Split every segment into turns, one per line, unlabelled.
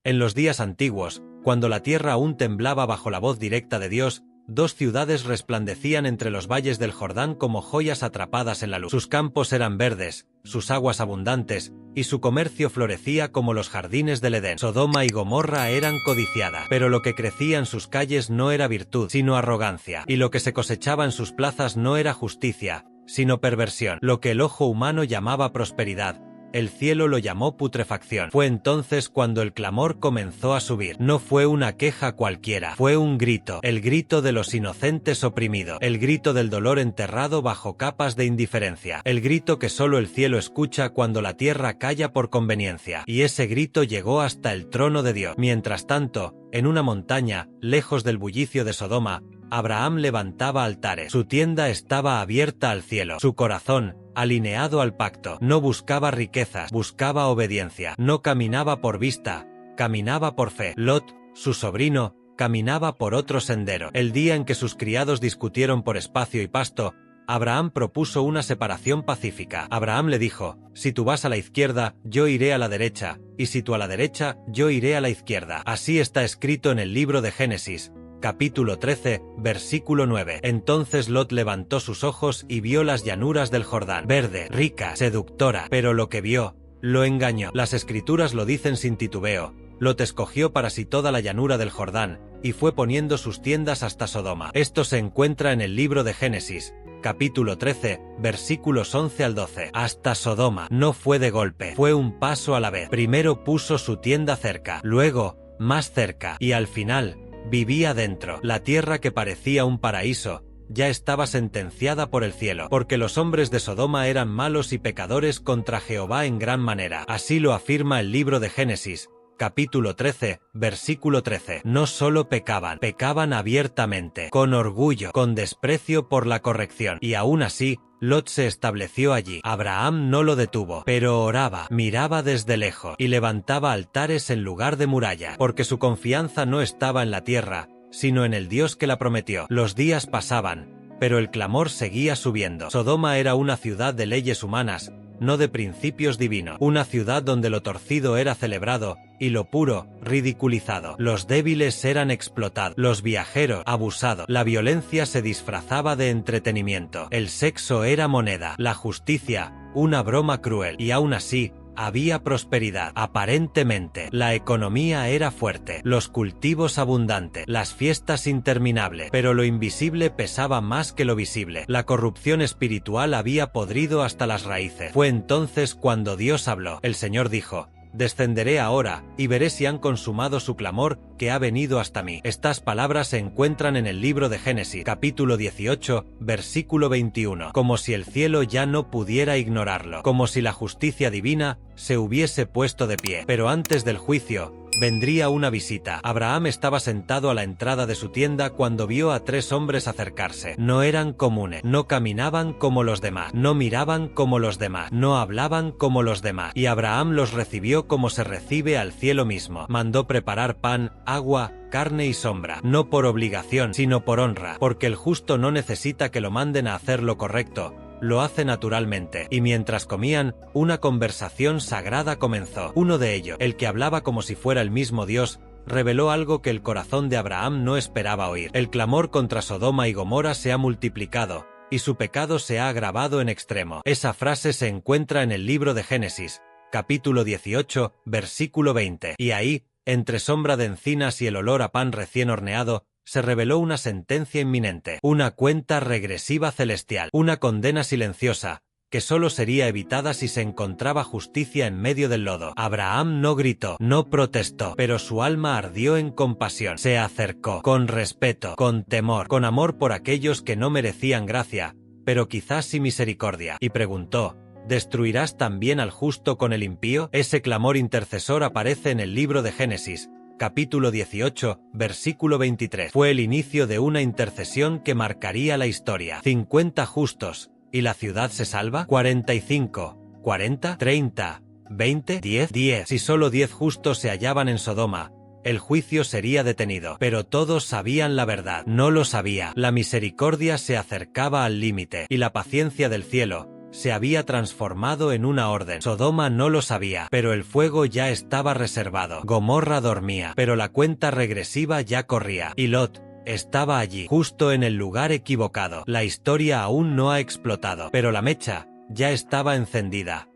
En los días antiguos, cuando la tierra aún temblaba bajo la voz directa de Dios, dos ciudades resplandecían entre los valles del Jordán como joyas atrapadas en la luz. Sus campos eran verdes, sus aguas abundantes, y su comercio florecía como los jardines del Edén. Sodoma y Gomorra eran codiciadas, pero lo que crecía en sus calles no era virtud, sino arrogancia, y lo que se cosechaba en sus plazas no era justicia, sino perversión. Lo que el ojo humano llamaba prosperidad, el cielo lo llamó putrefacción. Fue entonces cuando el clamor comenzó a subir. No fue una queja cualquiera, fue un grito, el grito de los inocentes oprimidos, el grito del dolor enterrado bajo capas de indiferencia, el grito que solo el cielo escucha cuando la tierra calla por conveniencia. Y ese grito llegó hasta el trono de Dios. Mientras tanto, en una montaña, lejos del bullicio de Sodoma, Abraham levantaba altares. Su tienda estaba abierta al cielo. Su corazón, alineado al pacto, no buscaba riquezas, buscaba obediencia. No caminaba por vista, caminaba por fe. Lot, su sobrino, caminaba por otro sendero. El día en que sus criados discutieron por espacio y pasto, Abraham propuso una separación pacífica. Abraham le dijo: si tú vas a la izquierda, yo iré a la derecha, y si tú a la derecha, yo iré a la izquierda. Así está escrito en el libro de Génesis, capítulo 13, versículo 9. Entonces Lot levantó sus ojos y vio las llanuras del Jordán, verde, rica, seductora, pero lo que vio, lo engañó. Las escrituras lo dicen sin titubeo. Lot escogió para sí toda la llanura del Jordán, y fue poniendo sus tiendas hasta Sodoma. Esto se encuentra en el libro de Génesis, capítulo 13, versículos 11 al 12. Hasta Sodoma. No fue de golpe, fue un paso a la vez. Primero puso su tienda cerca, luego, más cerca, y al final, vivía dentro. La tierra que parecía un paraíso, ya estaba sentenciada por el cielo, porque los hombres de Sodoma eran malos y pecadores contra Jehová en gran manera. Así lo afirma el libro de Génesis, capítulo 13, versículo 13. No solo pecaban, pecaban abiertamente, con orgullo, con desprecio por la corrección, y aún así, Lot se estableció allí. Abraham no lo detuvo, pero oraba, miraba desde lejos, y levantaba altares en lugar de muralla, porque su confianza no estaba en la tierra, sino en el Dios que la prometió. Los días pasaban, pero el clamor seguía subiendo. Sodoma era una ciudad de leyes humanas, no de principios divinos. Una ciudad donde lo torcido era celebrado, y lo puro, ridiculizado. Los débiles eran explotados, los viajeros, abusados. La violencia se disfrazaba de entretenimiento. El sexo era moneda, la justicia, una broma cruel. Y aún así, había prosperidad. Aparentemente, la economía era fuerte, los cultivos abundantes, las fiestas interminables, pero lo invisible pesaba más que lo visible. La corrupción espiritual había podrido hasta las raíces. Fue entonces cuando Dios habló. El Señor dijo: descenderé ahora, y veré si han consumado su clamor, que ha venido hasta mí. Estas palabras se encuentran en el libro de Génesis, capítulo 18, versículo 21. Como si el cielo ya no pudiera ignorarlo, como si la justicia divina se hubiese puesto de pie. Pero antes del juicio, vendría una visita. Abraham estaba sentado a la entrada de su tienda cuando vio a tres hombres acercarse. No eran comunes, no caminaban como los demás, no miraban como los demás, no hablaban como los demás. Y Abraham los recibió como se recibe al cielo mismo. Mandó preparar pan, agua, carne y sombra, no por obligación, sino por honra, porque el justo no necesita que lo manden a hacer lo correcto, lo hace naturalmente. Y mientras comían, una conversación sagrada comenzó. Uno de ellos, el que hablaba como si fuera el mismo Dios, reveló algo que el corazón de Abraham no esperaba oír. El clamor contra Sodoma y Gomorra se ha multiplicado, y su pecado se ha agravado en extremo. Esa frase se encuentra en el libro de Génesis, capítulo 18, versículo 20. Y ahí, entre sombra de encinas y el olor a pan recién horneado, se reveló una sentencia inminente, una cuenta regresiva celestial, una condena silenciosa, que solo sería evitada si se encontraba justicia en medio del lodo. Abraham no gritó, no protestó, pero su alma ardió en compasión. Se acercó, con respeto, con temor, con amor por aquellos que no merecían gracia, pero quizás sí misericordia, y preguntó: ¿destruirás también al justo con el impío? Ese clamor intercesor aparece en el libro de Génesis, capítulo 18, versículo 23. Fue el inicio de una intercesión que marcaría la historia. 50 justos, ¿y la ciudad se salva? 45, 40, 30, 20, 10. Si solo 10 justos se hallaban en Sodoma, el juicio sería detenido. Pero todos sabían la verdad. No lo sabía. La misericordia se acercaba al límite, y la paciencia del cielo, se había transformado en una orden. Sodoma no lo sabía, pero el fuego ya estaba reservado. Gomorra dormía, pero la cuenta regresiva ya corría. Y Lot estaba allí, justo en el lugar equivocado. La historia aún no ha explotado, pero la mecha ya estaba encendida.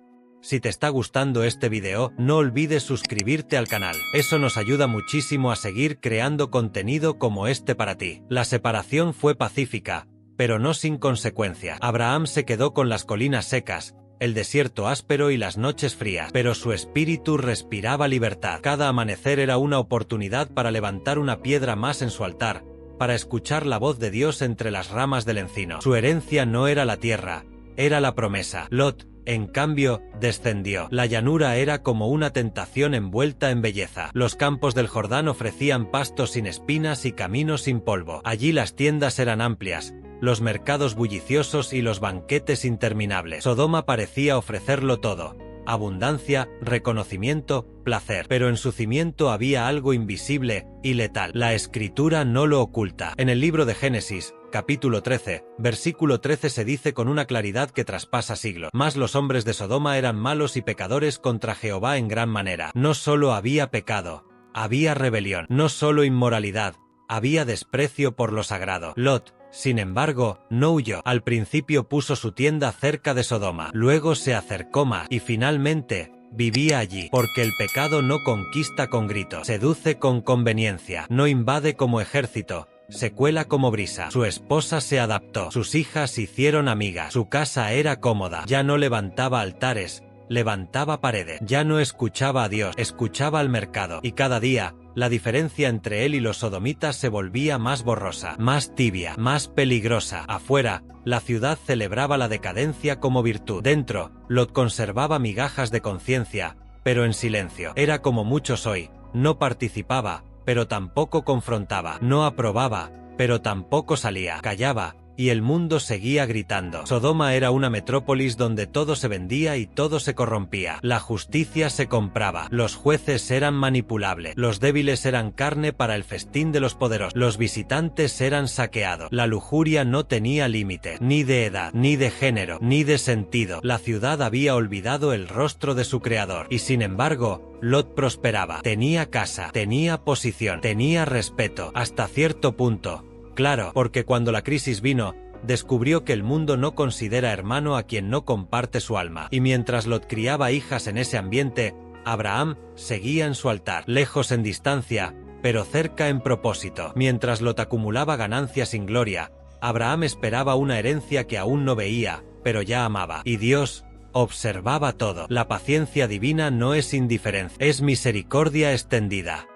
Si te está gustando este video, no olvides suscribirte al canal. Eso nos ayuda muchísimo a seguir creando contenido como este para ti. La separación fue pacífica, pero no sin consecuencia. Abraham se quedó con las colinas secas, el desierto áspero y las noches frías, pero su espíritu respiraba libertad. Cada amanecer era una oportunidad para levantar una piedra más en su altar, para escuchar la voz de Dios entre las ramas del encino. Su herencia no era la tierra, era la promesa. Lot, en cambio, descendió. La llanura era como una tentación envuelta en belleza. Los campos del Jordán ofrecían pastos sin espinas y caminos sin polvo. Allí las tiendas eran amplias, los mercados bulliciosos y los banquetes interminables. Sodoma parecía ofrecerlo todo: abundancia, reconocimiento, placer. Pero en su cimiento había algo invisible y letal. La Escritura no lo oculta. En el libro de Génesis, capítulo 13, versículo 13 se dice con una claridad que traspasa siglos: mas los hombres de Sodoma eran malos y pecadores contra Jehová en gran manera. No solo había pecado, había rebelión. No solo inmoralidad, había desprecio por lo sagrado. Lot, sin embargo, no huyó. Al principio puso su tienda cerca de Sodoma, luego se acercó más y finalmente vivía allí, porque el pecado no conquista con gritos, seduce con conveniencia, no invade como ejército, se cuela como brisa. Su esposa se adaptó, sus hijas hicieron amigas, su casa era cómoda, ya no levantaba altares, levantaba paredes, ya no escuchaba a Dios, escuchaba al mercado, y cada día la diferencia entre él y los sodomitas se volvía más borrosa, más tibia, más peligrosa. Afuera, la ciudad celebraba la decadencia como virtud. Dentro, Lot conservaba migajas de conciencia, pero en silencio. Era como muchos hoy: no participaba, pero tampoco confrontaba; no aprobaba, pero tampoco salía; callaba, y el mundo seguía gritando. Sodoma era una metrópolis donde todo se vendía y todo se corrompía. La justicia se compraba, los jueces eran manipulables, los débiles eran carne para el festín de los poderosos, los visitantes eran saqueados. La lujuria no tenía límite, ni de edad, ni de género, ni de sentido. La ciudad había olvidado el rostro de su creador, y sin embargo, Lot prosperaba. Tenía casa, tenía posición, tenía respeto, hasta cierto punto. Claro, porque cuando la crisis vino, descubrió que el mundo no considera hermano a quien no comparte su alma. Y mientras Lot criaba hijas en ese ambiente, Abraham seguía en su altar, lejos en distancia, pero cerca en propósito. Mientras Lot acumulaba ganancias sin gloria, Abraham esperaba una herencia que aún no veía, pero ya amaba. Y Dios observaba todo. La paciencia divina no es indiferencia, es misericordia extendida.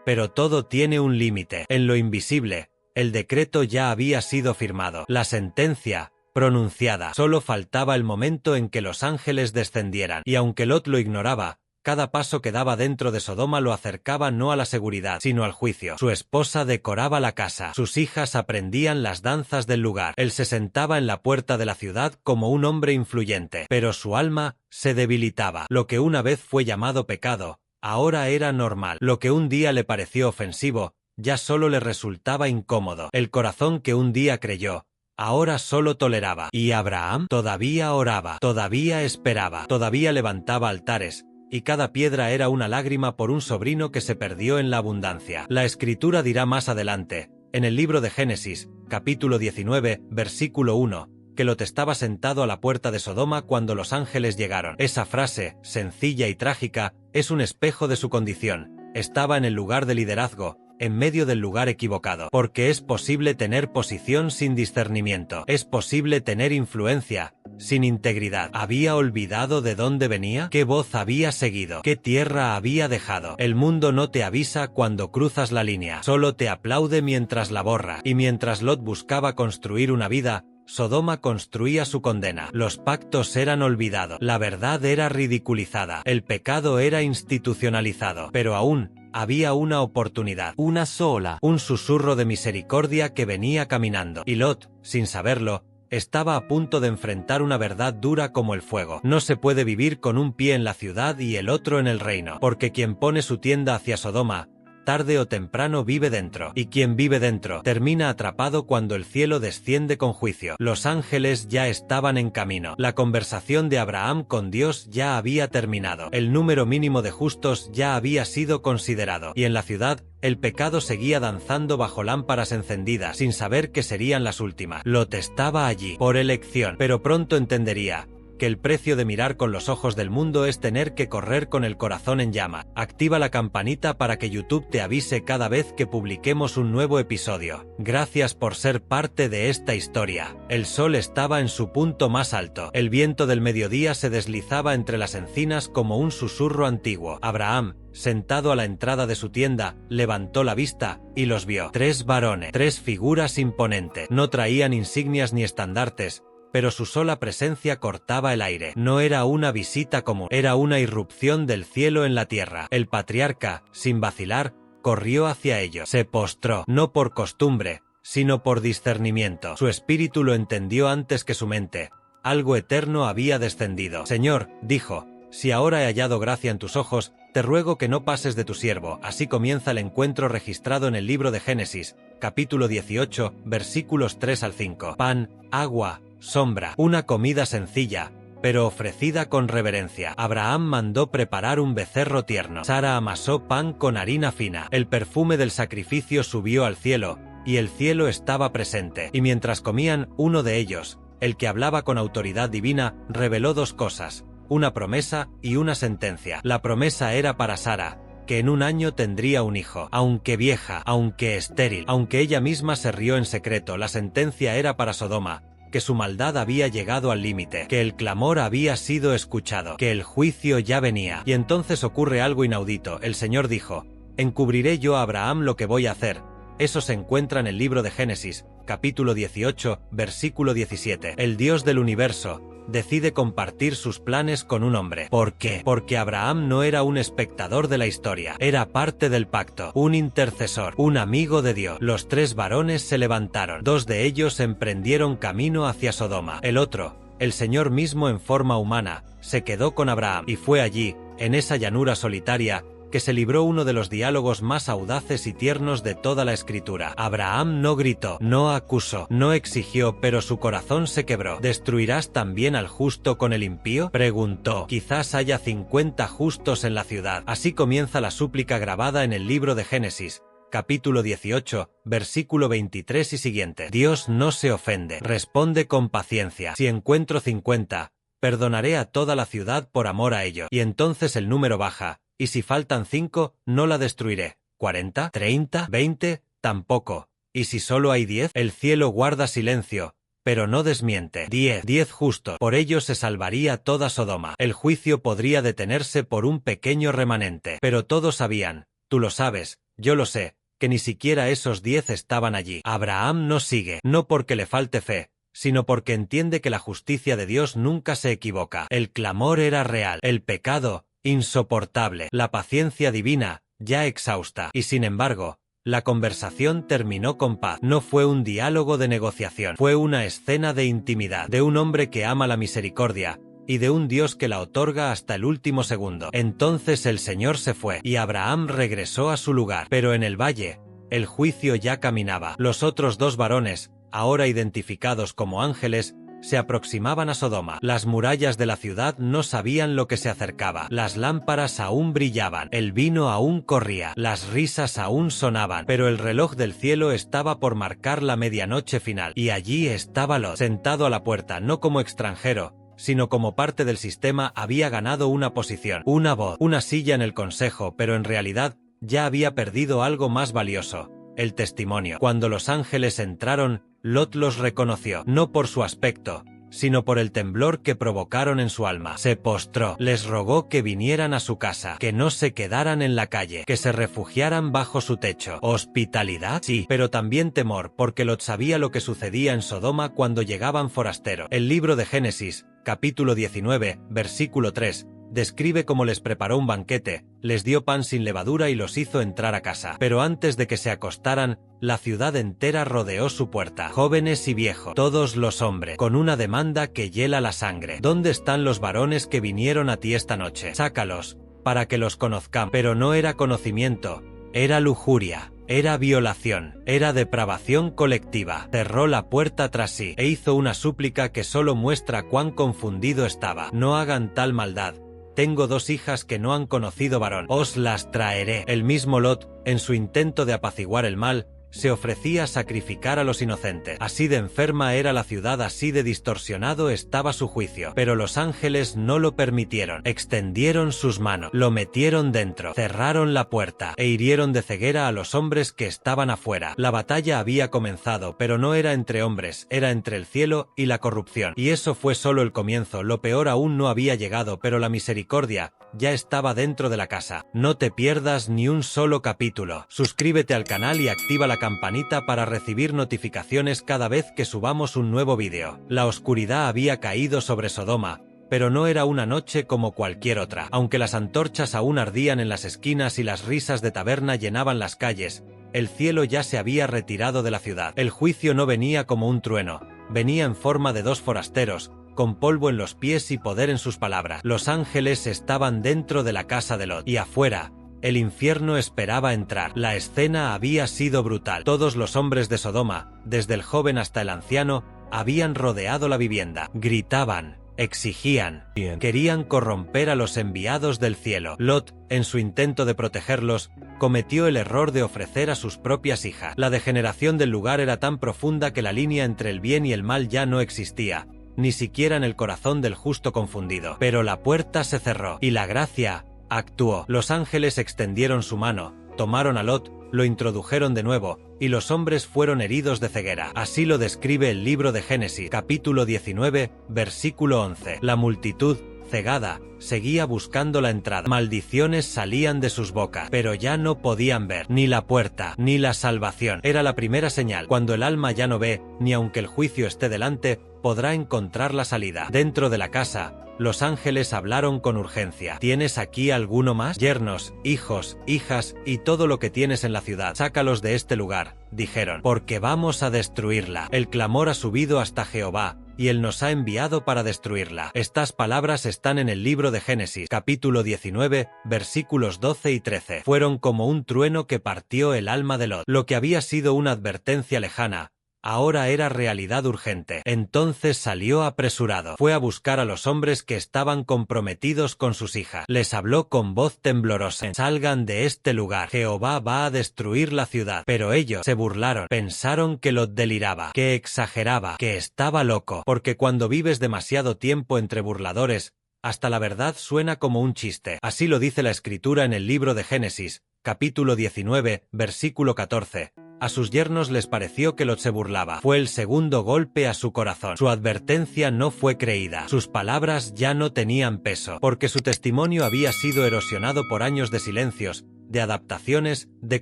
Pero todo tiene un límite. En lo invisible, el decreto ya había sido firmado, la sentencia pronunciada. Solo faltaba el momento en que los ángeles descendieran. Y aunque Lot lo ignoraba, cada paso que daba dentro de Sodoma lo acercaba no a la seguridad, sino al juicio. Su esposa decoraba la casa, sus hijas aprendían las danzas del lugar. Él se sentaba en la puerta de la ciudad como un hombre influyente, pero su alma se debilitaba. Lo que una vez fue llamado pecado, ahora era normal. Lo que un día le pareció ofensivo, ya solo le resultaba incómodo. El corazón que un día creyó, ahora solo toleraba. Y Abraham todavía oraba, todavía esperaba, todavía levantaba altares, y cada piedra era una lágrima por un sobrino que se perdió en la abundancia. La Escritura dirá más adelante, en el libro de Génesis, capítulo 19, versículo 1, que Lot estaba sentado a la puerta de Sodoma cuando los ángeles llegaron. Esa frase, sencilla y trágica, es un espejo de su condición. Estaba en el lugar de liderazgo, en medio del lugar equivocado. Porque es posible tener posición sin discernimiento. Es posible tener influencia sin integridad. ¿Había olvidado de dónde venía? ¿Qué voz había seguido? ¿Qué tierra había dejado? El mundo no te avisa cuando cruzas la línea. Solo te aplaude mientras la borra. Y mientras Lot buscaba construir una vida, Sodoma construía su condena. Los pactos eran olvidados. La verdad era ridiculizada. El pecado era institucionalizado. Pero aún había una oportunidad, una sola, un susurro de misericordia que venía caminando. Y Lot, sin saberlo, estaba a punto de enfrentar una verdad dura como el fuego. No se puede vivir con un pie en la ciudad y el otro en el reino, porque quien pone su tienda hacia Sodoma, tarde o temprano vive dentro, y quien vive dentro termina atrapado cuando el cielo desciende con juicio. Los ángeles ya estaban en camino. La conversación de Abraham con Dios ya había terminado. El número mínimo de justos ya había sido considerado, y en la ciudad, el pecado seguía danzando bajo lámparas encendidas, sin saber que serían las últimas. Lot estaba allí, por elección, pero pronto entendería que el precio de mirar con los ojos del mundo es tener que correr con el corazón en llama. Activa la campanita para que YouTube te avise cada vez que publiquemos un nuevo episodio. Gracias por ser parte de esta historia. El sol estaba en su punto más alto. El viento del mediodía se deslizaba entre las encinas como un susurro antiguo. Abraham, sentado a la entrada de su tienda, levantó la vista y los vio. 3 varones, 3 figuras imponentes. No traían insignias ni estandartes, pero su sola presencia cortaba el aire. No era una visita común, era una irrupción del cielo en la tierra. El patriarca, sin vacilar, corrió hacia ellos. Se postró, no por costumbre, sino por discernimiento. Su espíritu lo entendió antes que su mente. Algo eterno había descendido. Señor, dijo, si ahora he hallado gracia en tus ojos, te ruego que no pases de tu siervo. Así comienza el encuentro registrado en el libro de Génesis, capítulo 18, versículos 3 al 5. Pan, agua, sombra, una comida sencilla, pero ofrecida con reverencia. Abraham mandó preparar un becerro tierno. Sara amasó pan con harina fina. El perfume del sacrificio subió al cielo, y el cielo estaba presente. Y mientras comían, uno de ellos, el que hablaba con autoridad divina, reveló 2 cosas, una promesa y una sentencia. La promesa era para Sara, que en un año tendría un hijo, aunque vieja, aunque estéril, aunque ella misma se rió en secreto. La sentencia era para Sodoma, que su maldad había llegado al límite, que el clamor había sido escuchado, que el juicio ya venía. Y entonces ocurre algo inaudito. El Señor dijo, encubriré yo a Abraham lo que voy a hacer. Eso se encuentra en el libro de Génesis, capítulo 18, versículo 17. El Dios del universo decide compartir sus planes con un hombre. ¿Por qué? Porque Abraham no era un espectador de la historia, era parte del pacto, un intercesor, un amigo de Dios. Los 3 varones se levantaron. 2 de ellos emprendieron camino hacia Sodoma. El otro, el Señor mismo en forma humana, se quedó con Abraham, y fue allí, en esa llanura solitaria, que se libró uno de los diálogos más audaces y tiernos de toda la escritura. Abraham no gritó, no acusó, no exigió, pero su corazón se quebró. ¿Destruirás también al justo con el impío?, preguntó. Quizás haya 50 justos en la ciudad. Así comienza la súplica grabada en el libro de Génesis, capítulo 18, versículo 23 y siguiente. Dios no se ofende, responde con paciencia. Si encuentro 50, perdonaré a toda la ciudad por amor a ellos. Y entonces el número baja. Y si faltan 5, no la destruiré. 40, 30, 20, tampoco. Y si solo hay 10, el cielo guarda silencio, pero no desmiente. 10 justos. Por ello se salvaría toda Sodoma. El juicio podría detenerse por un pequeño remanente. Pero todos sabían, tú lo sabes, yo lo sé, que ni siquiera esos 10 estaban allí. Abraham no sigue, no porque le falte fe, sino porque entiende que la justicia de Dios nunca se equivoca. El clamor era real, el pecado insoportable, la paciencia divina ya exhausta. Y sin embargo, la conversación terminó con paz. No fue un diálogo de negociación, fue una escena de intimidad, de un hombre que ama la misericordia, y de un Dios que la otorga hasta el último segundo. Entonces el Señor se fue, y Abraham regresó a su lugar. Pero en el valle, el juicio ya caminaba. Los otros 2 varones, ahora identificados como ángeles, se aproximaban a Sodoma. Las murallas de la ciudad no sabían lo que se acercaba. Las lámparas aún brillaban, el vino aún corría, las risas aún sonaban, pero el reloj del cielo estaba por marcar la medianoche final. Y allí estaba Lot, sentado a la puerta, no como extranjero, sino como parte del sistema. Había ganado una posición, una voz, una silla en el consejo, pero en realidad ya había perdido algo más valioso: el testimonio. Cuando los ángeles entraron, Lot los reconoció, no por su aspecto, sino por el temblor que provocaron en su alma. Se postró, les rogó que vinieran a su casa, que no se quedaran en la calle, que se refugiaran bajo su techo. ¿Hospitalidad? Sí, pero también temor, porque Lot sabía lo que sucedía en Sodoma cuando llegaban forasteros. El libro de Génesis, capítulo 19, versículo 3, describe cómo les preparó un banquete, les dio pan sin levadura y los hizo entrar a casa. Pero antes de que se acostaran, la ciudad entera rodeó su puerta, jóvenes y viejos, todos los hombres, con una demanda que hiela la sangre. ¿Dónde están los varones que vinieron a ti esta noche? Sácalos, para que los conozcamos. Pero no era conocimiento, Era lujuria. Era violación, era depravación colectiva. Cerró la puerta tras sí e hizo una súplica que solo muestra cuán confundido estaba. No hagan tal maldad. Tengo 2 hijas que no han conocido varón. Os las traeré. El mismo Lot, en su intento de apaciguar el mal, se ofrecía a sacrificar a los inocentes. Así de enferma era la ciudad, así de distorsionado estaba su juicio. Pero los ángeles no lo permitieron. Extendieron sus manos, lo metieron dentro, cerraron la puerta e hirieron de ceguera a los hombres que estaban afuera. La batalla había comenzado, pero no era entre hombres, era entre el cielo y la corrupción. Y eso fue solo el comienzo. Lo peor aún no había llegado, pero la misericordia ya estaba dentro de la casa. No te pierdas ni un solo capítulo. Suscríbete al canal y activa la campanita para recibir notificaciones cada vez que subamos un nuevo vídeo. La oscuridad había caído sobre Sodoma, pero no era una noche como cualquier otra. Aunque las antorchas aún ardían en las esquinas y las risas de taberna llenaban las calles, el cielo ya se había retirado de la ciudad. El juicio no venía como un trueno, venía en forma de 2 forasteros, con polvo en los pies y poder en sus palabras. Los ángeles estaban dentro de la casa de Lot, y afuera, el infierno esperaba entrar. La escena había sido brutal. Todos los hombres de Sodoma, desde el joven hasta el anciano, habían rodeado la vivienda. Gritaban, exigían, querían corromper a los enviados del cielo. Lot, en su intento de protegerlos, cometió el error de ofrecer a sus propias hijas. La degeneración del lugar era tan profunda que la línea entre el bien y el mal ya no existía, ni siquiera en el corazón del justo confundido. Pero la puerta se cerró, y la gracia actuó. Los ángeles extendieron su mano, tomaron a Lot, lo introdujeron de nuevo, y los hombres fueron heridos de ceguera. Así lo describe el libro de Génesis, capítulo 19, versículo 11. La multitud, cegada, seguía buscando la entrada. Maldiciones salían de sus bocas, pero ya no podían ver ni la puerta, ni la salvación. Era la primera señal. Cuando el alma ya no ve, ni aunque el juicio esté delante, podrá encontrar la salida. Dentro de la casa, los ángeles hablaron con urgencia. ¿Tienes aquí alguno más? Yernos, hijos, hijas, y todo lo que tienes en la ciudad, sácalos de este lugar, dijeron, porque vamos a destruirla. El clamor ha subido hasta Jehová, y él nos ha enviado para destruirla. Estas palabras están en el libro de Génesis, capítulo 19, versículos 12 y 13. Fueron como un trueno que partió el alma de Lot. Lo que había sido una advertencia lejana, ahora era realidad urgente. Entonces salió apresurado. Fue a buscar a los hombres que estaban comprometidos con sus hijas. Les habló con voz temblorosa. Salgan de este lugar. Jehová va a destruir la ciudad. Pero ellos se burlaron. Pensaron que Lot deliraba, que exageraba, que estaba loco. Porque cuando vives demasiado tiempo entre burladores, hasta la verdad suena como un chiste. Así lo dice la Escritura en el libro de Génesis, capítulo 19, versículo 14. A sus yernos les pareció que Lot se burlaba. Fue el segundo golpe a su corazón. Su advertencia no fue creída. Sus palabras ya no tenían peso, porque su testimonio había sido erosionado por años de silencios, de adaptaciones, de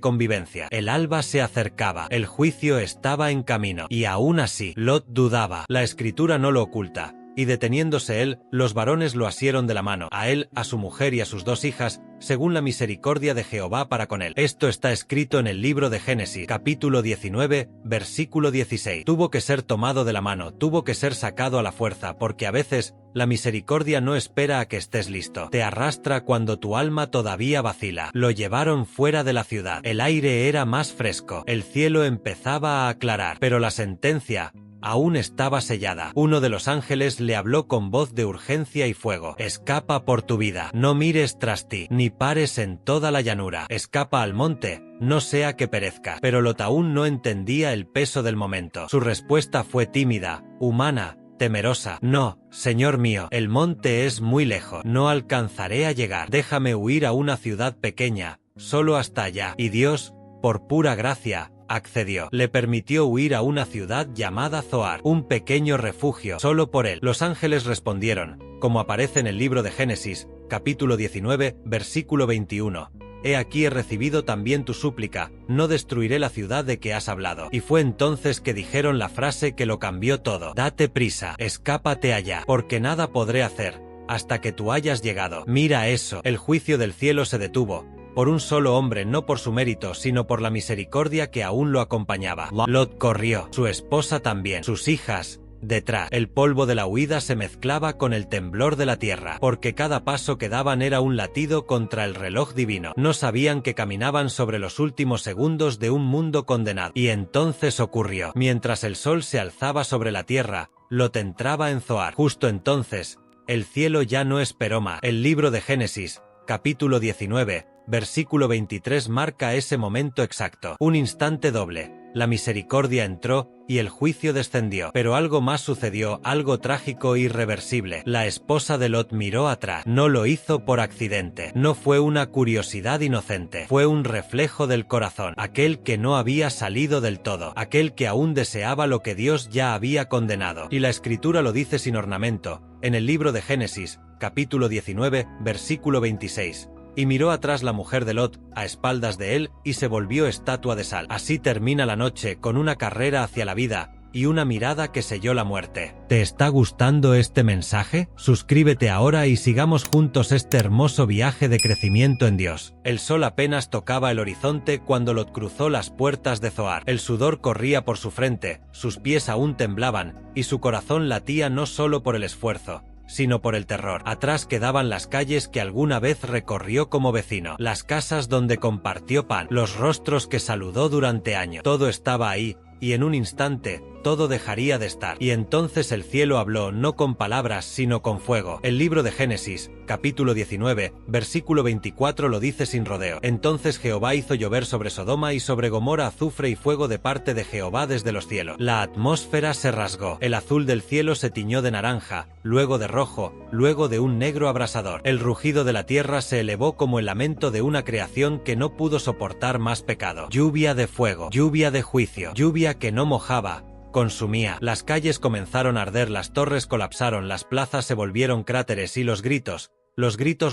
convivencia. El alba se acercaba, el juicio estaba en camino, y aún así, Lot dudaba. La Escritura no lo oculta. Y deteniéndose él, los varones lo asieron de la mano, a él, a su mujer y a sus 2 hijas, según la misericordia de Jehová para con él. Esto está escrito en el libro de Génesis, capítulo 19, versículo 16. Tuvo que ser tomado de la mano, tuvo que ser sacado a la fuerza, porque a veces, la misericordia no espera a que estés listo. Te arrastra cuando tu alma todavía vacila. Lo llevaron fuera de la ciudad. El aire era más fresco. El cielo empezaba a aclarar. Pero la sentencia aún estaba sellada. Uno de los ángeles le habló con voz de urgencia y fuego. Escapa por tu vida. No mires tras ti, ni pares en toda la llanura. Escapa al monte, no sea que perezcas. Pero Lot aún no entendía el peso del momento. Su respuesta fue tímida, humana, temerosa. No, Señor mío, el monte es muy lejos. No alcanzaré a llegar. Déjame huir a una ciudad pequeña, solo hasta allá. Y Dios, por pura gracia, accedió. Le permitió huir a una ciudad llamada Zoar, un pequeño refugio, solo por él. Los ángeles respondieron, como aparece en el libro de Génesis, capítulo 19, versículo 21. He aquí he recibido también tu súplica, no destruiré la ciudad de que has hablado. Y fue entonces que dijeron la frase que lo cambió todo. Date prisa, escápate allá, porque nada podré hacer, hasta que tú hayas llegado. Mira eso. El juicio del cielo se detuvo, por un solo hombre, no por su mérito, sino por la misericordia que aún lo acompañaba. Lot corrió, su esposa también, sus hijas, detrás. El polvo de la huida se mezclaba con el temblor de la tierra, porque cada paso que daban era un latido contra el reloj divino. No sabían que caminaban sobre los últimos segundos de un mundo condenado. Y entonces ocurrió. Mientras el sol se alzaba sobre la tierra, Lot entraba en Zoar. Justo entonces, el cielo ya no esperó más. El libro de Génesis, capítulo 19, versículo 23 marca ese momento exacto. Un instante doble. La misericordia entró y el juicio descendió. Pero algo más sucedió, algo trágico e irreversible. La esposa de Lot miró atrás. No lo hizo por accidente. No fue una curiosidad inocente. Fue un reflejo del corazón. Aquel que no había salido del todo. Aquel que aún deseaba lo que Dios ya había condenado. Y la Escritura lo dice sin ornamento, en el libro de Génesis, capítulo 19, versículo 26. Y miró atrás la mujer de Lot, a espaldas de él, y se volvió estatua de sal. Así termina la noche, con una carrera hacia la vida, y una mirada que selló la muerte. ¿Te está gustando este mensaje? Suscríbete ahora y sigamos juntos este hermoso viaje de crecimiento en Dios. El sol apenas tocaba el horizonte cuando Lot cruzó las puertas de Zoar. El sudor corría por su frente, sus pies aún temblaban, y su corazón latía no solo por el esfuerzo, sino por el terror. Atrás quedaban las calles que alguna vez recorrió como vecino, las casas donde compartió pan, los rostros que saludó durante años. Todo estaba ahí, y en un instante, todo dejaría de estar. Y entonces el cielo habló no con palabras sino con fuego. El libro de Génesis, capítulo 19, versículo 24 lo dice sin rodeo. Entonces Jehová hizo llover sobre Sodoma y sobre Gomorra azufre y fuego de parte de Jehová desde los cielos. La atmósfera se rasgó. El azul del cielo se tiñó de naranja, luego de rojo, luego de un negro abrasador. El rugido de la tierra se elevó como el lamento de una creación que no pudo soportar más pecado. Lluvia de fuego, lluvia de juicio, lluvia que no mojaba, consumía. Las calles comenzaron a arder, las torres colapsaron, las plazas se volvieron cráteres y los gritos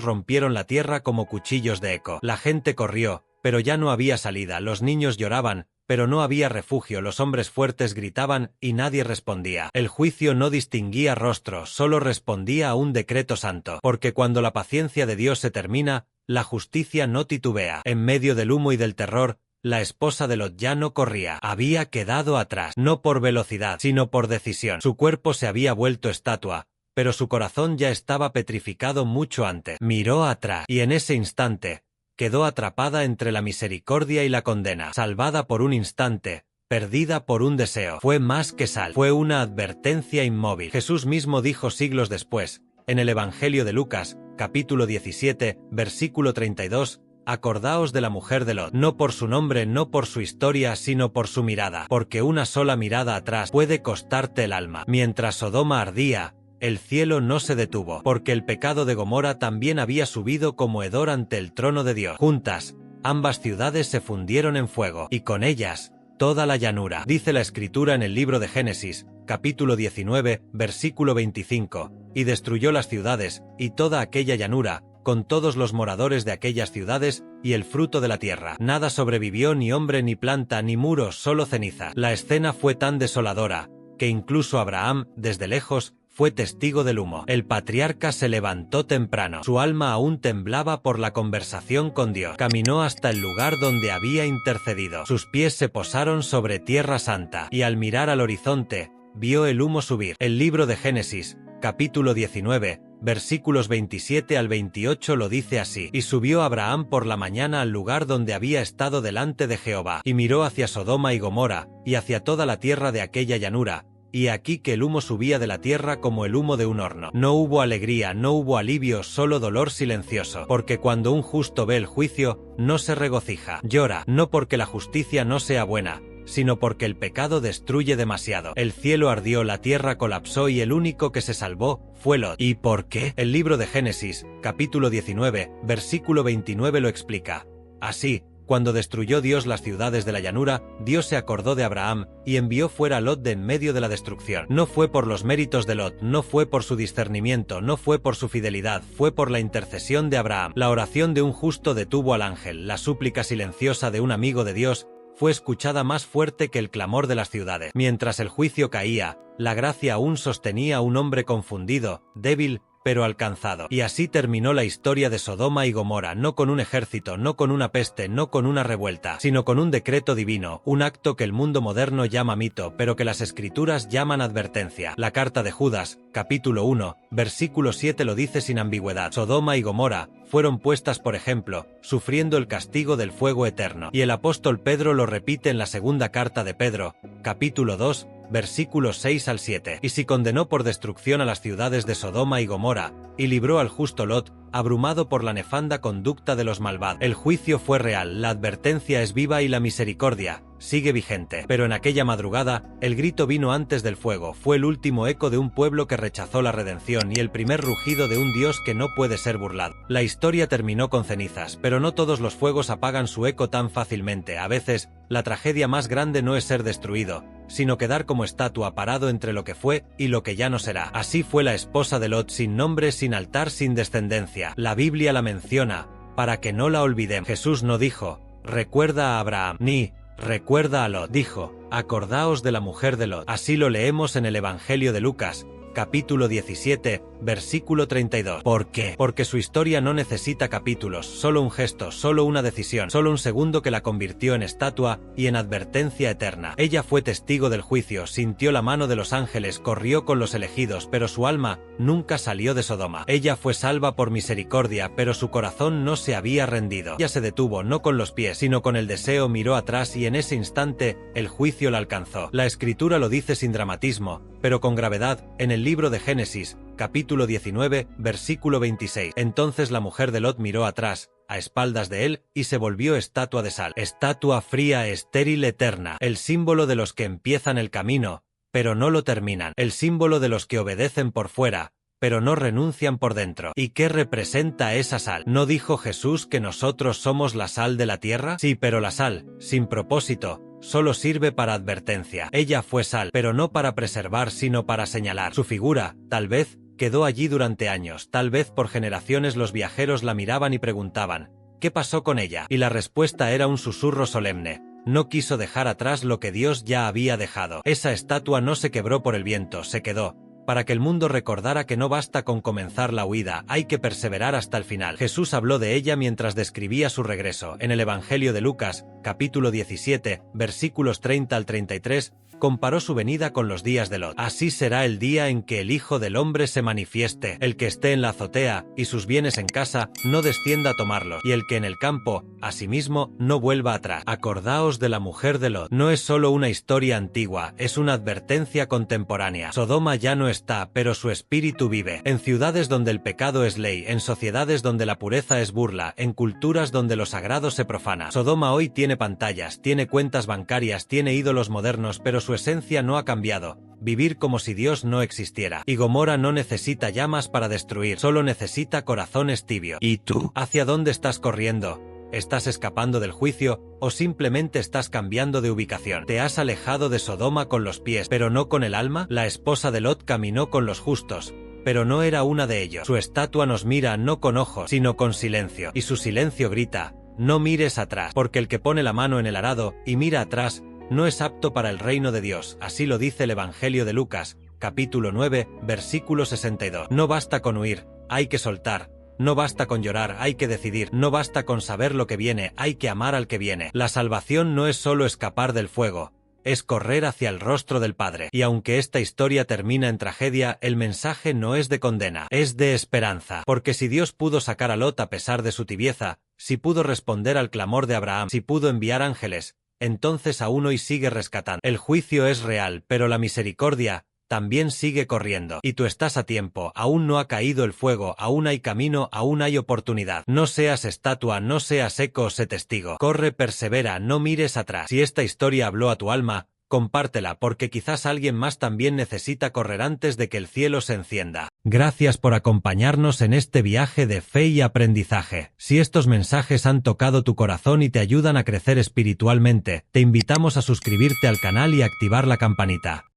rompieron la tierra como cuchillos de eco. La gente corrió, pero ya no había salida, los niños lloraban, pero no había refugio, los hombres fuertes gritaban y nadie respondía. El juicio no distinguía rostros, solo respondía a un decreto santo, porque cuando la paciencia de Dios se termina, la justicia no titubea. En medio del humo y del terror, la esposa de Lot ya no corría, había quedado atrás, no por velocidad, sino por decisión. Su cuerpo se había vuelto estatua, pero su corazón ya estaba petrificado mucho antes. Miró atrás, y en ese instante, quedó atrapada entre la misericordia y la condena, salvada por un instante, perdida por un deseo. Fue más que sal, fue una advertencia inmóvil. Jesús mismo dijo siglos después, en el Evangelio de Lucas, capítulo 17, versículo 32, acordaos de la mujer de Lot, no por su nombre, no por su historia, sino por su mirada, porque una sola mirada atrás puede costarte el alma. Mientras Sodoma ardía, el cielo no se detuvo, porque el pecado de Gomorra también había subido como hedor ante el trono de Dios. Juntas, ambas ciudades se fundieron en fuego, y con ellas, toda la llanura. Dice la Escritura en el libro de Génesis, capítulo 19, versículo 25, y destruyó las ciudades, y toda aquella llanura, con todos los moradores de aquellas ciudades, y el fruto de la tierra. Nada sobrevivió, ni hombre, ni planta, ni muros, solo ceniza. La escena fue tan desoladora, que incluso Abraham, desde lejos, fue testigo del humo. El patriarca se levantó temprano. Su alma aún temblaba por la conversación con Dios. Caminó hasta el lugar donde había intercedido. Sus pies se posaron sobre tierra santa, y al mirar al horizonte, vio el humo subir. El libro de Génesis, capítulo 19, versículos 27 al 28 lo dice así. Y subió Abraham por la mañana al lugar donde había estado delante de Jehová, y miró hacia Sodoma y Gomorra, y hacia toda la tierra de aquella llanura, y aquí que el humo subía de la tierra como el humo de un horno. No hubo alegría, no hubo alivio, solo dolor silencioso, porque cuando un justo ve el juicio, no se regocija. Llora, no porque la justicia no sea buena, sino porque el pecado destruye demasiado. El cielo ardió, la tierra colapsó y el único que se salvó fue Lot. ¿Y por qué? El libro de Génesis, capítulo 19, versículo 29 lo explica. Así, cuando destruyó Dios las ciudades de la llanura, Dios se acordó de Abraham, y envió fuera a Lot de en medio de la destrucción. No fue por los méritos de Lot, no fue por su discernimiento, no fue por su fidelidad, fue por la intercesión de Abraham. La oración de un justo detuvo al ángel, la súplica silenciosa de un amigo de Dios fue escuchada más fuerte que el clamor de las ciudades. Mientras el juicio caía, la gracia aún sostenía a un hombre confundido, débil, pero alcanzado. Y así terminó la historia de Sodoma y Gomorra, no con un ejército, no con una peste, no con una revuelta, sino con un decreto divino, un acto que el mundo moderno llama mito, pero que las escrituras llaman advertencia. La carta de Judas, capítulo 1, versículo 7 lo dice sin ambigüedad. Sodoma y Gomorra fueron puestas por ejemplo, sufriendo el castigo del fuego eterno. Y el apóstol Pedro lo repite en la segunda carta de Pedro, capítulo 2, versículos 6 al 7. Y si condenó por destrucción a las ciudades de Sodoma y Gomorra, y libró al justo Lot, abrumado por la nefanda conducta de los malvados. El juicio fue real, la advertencia es viva y la misericordia sigue vigente. Pero en aquella madrugada, el grito vino antes del fuego, fue el último eco de un pueblo que rechazó la redención y el primer rugido de un Dios que no puede ser burlado. La historia terminó con cenizas, pero no todos los fuegos apagan su eco tan fácilmente. A veces, la tragedia más grande no es ser destruido, sino quedar como estatua parado entre lo que fue y lo que ya no será. Así fue la esposa de Lot, sin nombre, sin altar, sin descendencia. La Biblia la menciona, para que no la olvidemos. Jesús no dijo, recuerda a Abraham, ni recuerda a Lot. Dijo, acordaos de la mujer de Lot. Así lo leemos en el Evangelio de Lucas, capítulo 17, versículo 32. ¿Por qué? Porque su historia no necesita capítulos, solo un gesto, solo una decisión, solo un segundo que la convirtió en estatua y en advertencia eterna. Ella fue testigo del juicio, sintió la mano de los ángeles, corrió con los elegidos, pero su alma nunca salió de Sodoma. Ella fue salva por misericordia, pero su corazón no se había rendido. Ella se detuvo, no con los pies, sino con el deseo, miró atrás y en ese instante, el juicio la alcanzó. La escritura lo dice sin dramatismo, pero con gravedad, en el libro de Génesis, capítulo 19, versículo 26. Entonces la mujer de Lot miró atrás, a espaldas de él, y se volvió estatua de sal. Estatua fría, estéril, eterna. El símbolo de los que empiezan el camino, pero no lo terminan. El símbolo de los que obedecen por fuera, pero no renuncian por dentro. ¿Y qué representa esa sal? ¿No dijo Jesús que nosotros somos la sal de la tierra? Sí, pero la sal, sin propósito, solo sirve para advertencia. Ella fue sal, pero no para preservar, sino para señalar. Su figura, tal vez, quedó allí durante años, tal vez por generaciones los viajeros la miraban y preguntaban, ¿qué pasó con ella? Y la respuesta era un susurro solemne. No quiso dejar atrás lo que Dios ya había dejado. Esa estatua no se quebró por el viento, se quedó, para que el mundo recordara que no basta con comenzar la huida, hay que perseverar hasta el final. Jesús habló de ella mientras describía su regreso. En el Evangelio de Lucas, capítulo 17, versículos 30 al 33, comparó su venida con los días de Lot. Así será el día en que el Hijo del Hombre se manifieste. El que esté en la azotea, y sus bienes en casa, no descienda a tomarlos, y el que en el campo, asimismo, no vuelva atrás. Acordaos de la mujer de Lot. No es solo una historia antigua, es una advertencia contemporánea. Sodoma ya no está, pero su espíritu vive. En ciudades donde el pecado es ley, en sociedades donde la pureza es burla, en culturas donde lo sagrado se profana. Sodoma hoy tiene pantallas, tiene cuentas bancarias, tiene ídolos modernos, pero su esencia no ha cambiado. Vivir como si Dios no existiera. Y Gomorra no necesita llamas para destruir, solo necesita corazones tibios. ¿Y tú? ¿Hacia dónde estás corriendo? ¿Estás escapando del juicio o simplemente estás cambiando de ubicación? ¿Te has alejado de Sodoma con los pies, pero no con el alma? La esposa de Lot caminó con los justos, pero no era una de ellos. Su estatua nos mira no con ojos, sino con silencio. Y su silencio grita, no mires atrás, porque el que pone la mano en el arado y mira atrás, no es apto para el reino de Dios. Así lo dice el Evangelio de Lucas, capítulo 9, versículo 62. No basta con huir, hay que soltar. No basta con llorar, hay que decidir. No basta con saber lo que viene, hay que amar al que viene. La salvación no es solo escapar del fuego, es correr hacia el rostro del Padre. Y aunque esta historia termina en tragedia, el mensaje no es de condena, es de esperanza. Porque si Dios pudo sacar a Lot a pesar de su tibieza, si pudo responder al clamor de Abraham, si pudo enviar ángeles, entonces aún hoy sigue rescatando. El juicio es real, pero la misericordia también sigue corriendo. Y tú estás a tiempo, aún no ha caído el fuego, aún hay camino, aún hay oportunidad. No seas estatua, no seas eco, sé testigo. Corre, persevera, no mires atrás. Si esta historia habló a tu alma, compártela, porque quizás alguien más también necesita correr antes de que el cielo se encienda. Gracias por acompañarnos en este viaje de fe y aprendizaje. Si estos mensajes han tocado tu corazón y te ayudan a crecer espiritualmente, te invitamos a suscribirte al canal y activar la campanita.